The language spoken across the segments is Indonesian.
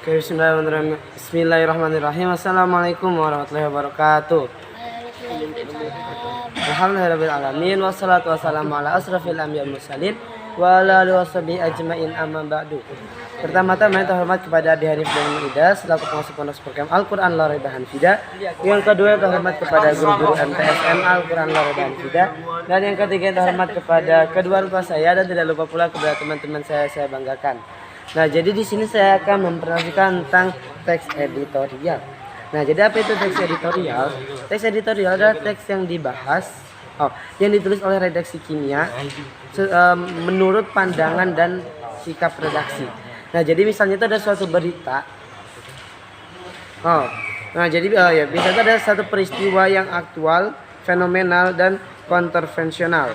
Bismillahirrahmanirrahim. Assalamualaikum warahmatullahi wabarakatuh. Alhamdulillahirrahmanirrahim. Wassalatu wassalamu ala asrafil anbiya wal mursalin wa ala alihi washabihi ajmain, amma ba'du. Pertama-tama yang terhormat kepada Adi Hanif dan Ida selaku pengasuh pondok program Al-Quran La Raiba Hanfida. Yang kedua yang terhormat kepada guru-guru MTSM Al-Quran La Raiba Hanfida. Dan yang ketiga yang terhormat kepada kedua orang tua saya, dan tidak lupa pula kepada teman-teman saya banggakan. Nah, jadi di sini saya akan memperhatikan tentang teks editorial. Nah, jadi apa itu teks editorial? Teks editorial adalah teks yang dibahas, yang ditulis oleh redaksi kimia menurut pandangan dan sikap redaksi. Nah, jadi misalnya itu ada suatu berita. Nah, jadi bisa itu ada satu peristiwa yang aktual, fenomenal dan kontroversial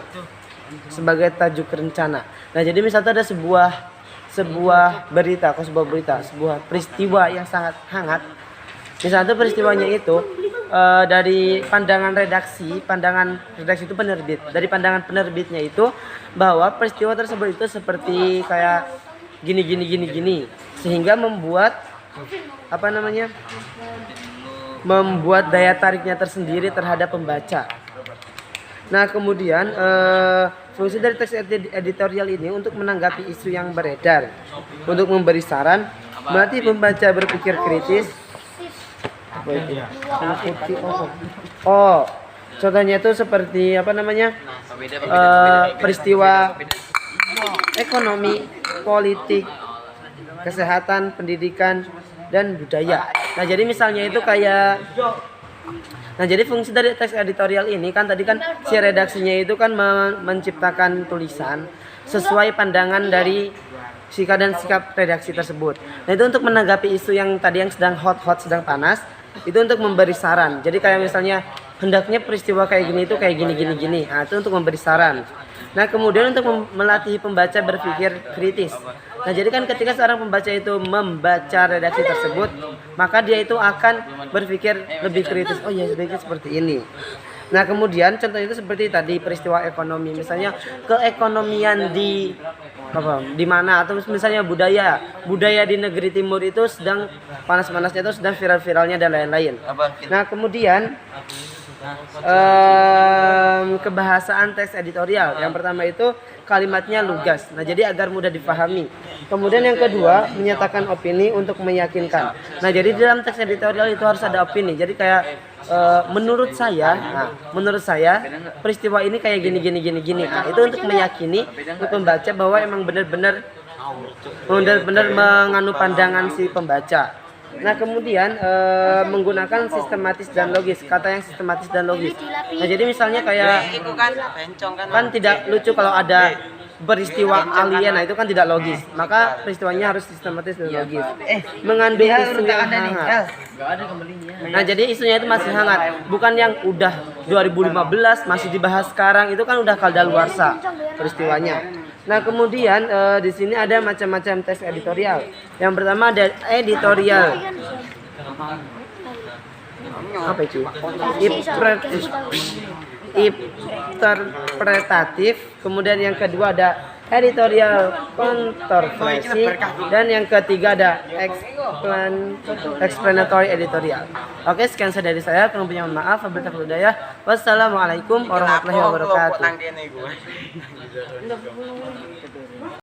sebagai tajuk rencana. Nah, jadi misalnya ada sebuah berita, sebuah peristiwa yang sangat hangat. Misalnya peristiwanya itu dari pandangan redaksi itu penerbit. Dari pandangan penerbitnya itu bahwa peristiwa tersebut itu seperti kayak gini, sehingga membuat membuat daya tariknya tersendiri terhadap pembaca. Nah, kemudian fungsi dari teks editorial ini untuk menanggapi isu yang beredar, untuk memberi saran, melatih pembaca berpikir kritis. Contohnya itu seperti peristiwa ekonomi, politik, kesehatan, pendidikan, dan budaya. Nah, jadi misalnya itu jadi fungsi dari teks editorial ini kan tadi kan si redaksinya itu kan menciptakan tulisan sesuai pandangan dari sikap redaksi tersebut. Nah, itu untuk menanggapi isu yang tadi yang sedang hot, sedang panas, itu untuk memberi saran. Jadi kayak misalnya hendaknya peristiwa kayak gini itu kayak gini. Nah, itu untuk memberi saran. Nah, kemudian untuk melatih pembaca berpikir kritis. Nah, jadi kan ketika seorang pembaca itu membaca redaksi tersebut, maka dia itu akan berpikir lebih kritis. Oh ya, sebaiknya seperti ini. Nah, kemudian contohnya itu seperti tadi peristiwa ekonomi, misalnya keekonomian di mana, atau misalnya budaya di negeri timur itu sedang panas-panasnya, itu sedang viral-viralnya dan lain-lain. Nah, kemudian kebahasaan teks editorial. Yang pertama itu kalimatnya lugas. Nah, jadi agar mudah dipahami. Kemudian yang kedua, menyatakan opini untuk meyakinkan. Nah, jadi dalam teks editorial itu harus ada opini. Jadi kayak menurut saya peristiwa ini kayak gini. Nah, itu untuk meyakini untuk pembaca bahwa emang benar-benar menganu pandangan si pembaca. Nah, kemudian menggunakan sistematis dan logis. Kata yang sistematis dan logis. Nah, jadi misalnya kayak kan tidak lucu kalau ada peristiwa alien, nah itu kan tidak logis. Maka peristiwanya harus sistematis dan logis. Mengandung isu yang hangat. Nah, jadi isunya itu masih hangat, bukan yang udah 2015 masih dibahas sekarang, itu kan udah kadaluarsa peristiwanya. Nah, kemudian di sini ada macam-macam teks editorial. Yang pertama ada editorial interpretatif. Kemudian yang kedua ada editorial kontroversi, dan yang ketiga ada explanatory editorial. Oke, sekian dari saya. Kurang lebihnya mohon maaf. Wassalamualaikum warahmatullahi wabarakatuh.